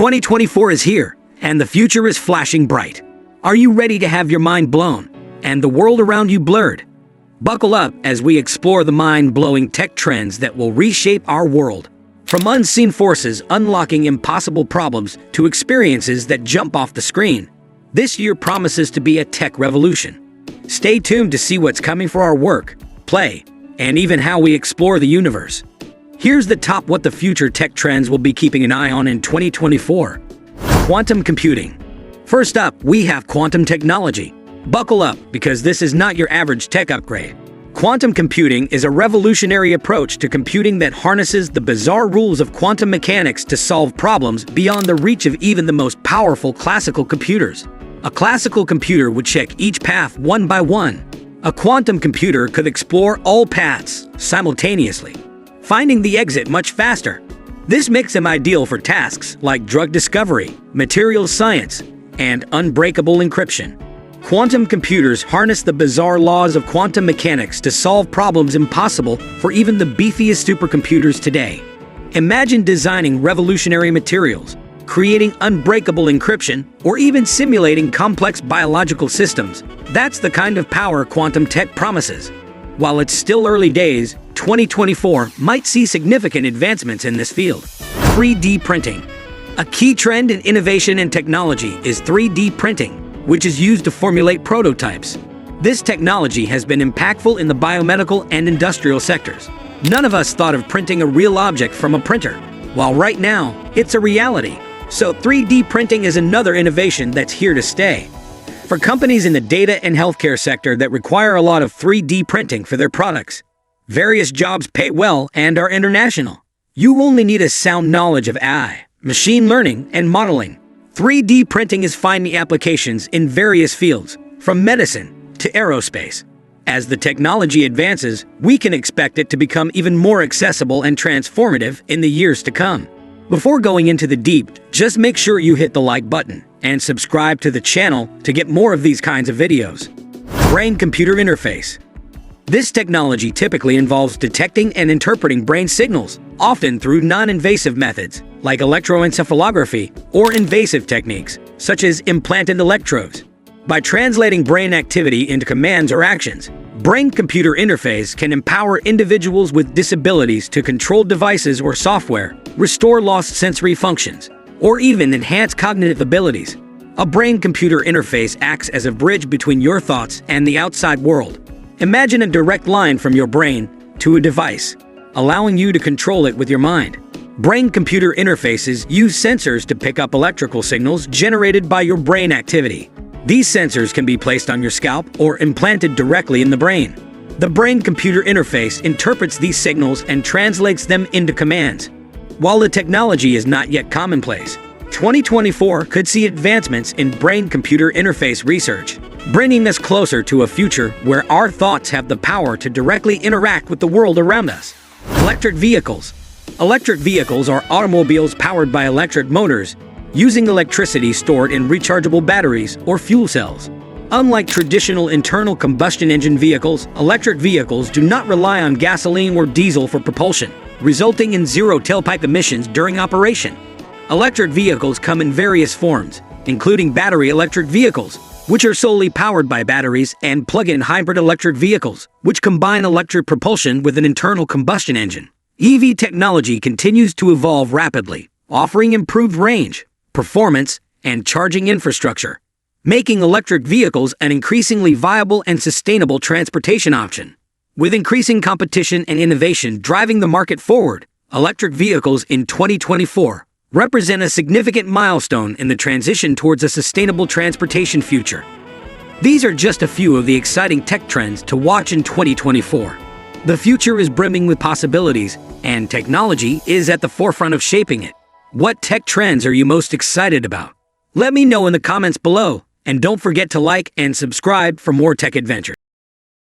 2024 is here, and the future is flashing bright. Are you ready to have your mind blown and the world around you blurred? Buckle up as we explore the mind-blowing tech trends that will reshape our world. From unseen forces unlocking impossible problems to experiences that jump off the screen, this year promises to be a tech revolution. Stay tuned to see what's coming for our work, play, and even how we explore the universe. Here's the top what the future tech trends will be keeping an eye on in 2024. Quantum computing. First up, we have quantum technology. Buckle up, because this is not your average tech upgrade. Quantum computing is a revolutionary approach to computing that harnesses the bizarre rules of quantum mechanics to solve problems beyond the reach of even the most powerful classical computers. A classical computer would check each path one by one. A quantum computer could explore all paths simultaneously, finding the exit much faster. This makes them ideal for tasks like drug discovery, materials science, and unbreakable encryption. Quantum computers harness the bizarre laws of quantum mechanics to solve problems impossible for even the beefiest supercomputers today. Imagine designing revolutionary materials, creating unbreakable encryption, or even simulating complex biological systems. That's the kind of power quantum tech promises. While it's still early days, 2024 might see significant advancements in this field. 3D printing. A key trend in innovation and technology is 3D printing, which is used to formulate prototypes. This technology has been impactful in the biomedical and industrial sectors. None of us thought of printing a real object from a printer, while right now, it's a reality. So 3D printing is another innovation that's here to stay. For companies in the data and healthcare sector that require a lot of 3D printing for their products, various jobs pay well and are international. You only need a sound knowledge of AI, machine learning, and modeling. 3D printing is finding applications in various fields, from medicine to aerospace. As the technology advances, we can expect it to become even more accessible and transformative in the years to come. Before going into the deep, just make sure you hit the like button and subscribe to the channel to get more of these kinds of videos. Brain-computer interface. This technology typically involves detecting and interpreting brain signals, often through non-invasive methods like electroencephalography or invasive techniques, such as implanted electrodes. By translating brain activity into commands or actions, brain-computer interface can empower individuals with disabilities to control devices or software, restore lost sensory functions, or even enhance cognitive abilities. A brain-computer interface acts as a bridge between your thoughts and the outside world. Imagine a direct line from your brain to a device, allowing you to control it with your mind. Brain-computer interfaces use sensors to pick up electrical signals generated by your brain activity. These sensors can be placed on your scalp or implanted directly in the brain. The brain-computer interface interprets these signals and translates them into commands. While the technology is not yet commonplace, 2024 could see advancements in brain-computer interface research, bringing us closer to a future where our thoughts have the power to directly interact with the world around us. Electric vehicles. Electric vehicles are automobiles powered by electric motors, using electricity stored in rechargeable batteries or fuel cells. Unlike traditional internal combustion engine vehicles, electric vehicles do not rely on gasoline or diesel for propulsion, resulting in zero tailpipe emissions during operation. Electric vehicles come in various forms, including battery electric vehicles, which are solely powered by batteries, and plug-in hybrid electric vehicles, which combine electric propulsion with an internal combustion engine. EV technology continues to evolve rapidly, offering improved range, performance, and charging infrastructure, making electric vehicles an increasingly viable and sustainable transportation option. With increasing competition and innovation driving the market forward, electric vehicles in 2024 represent a significant milestone in the transition towards a sustainable transportation future. These are just a few of the exciting tech trends to watch in 2024. The future is brimming with possibilities, and technology is at the forefront of shaping it. What tech trends are you most excited about? Let me know in the comments below, and don't forget to like and subscribe for more tech adventures.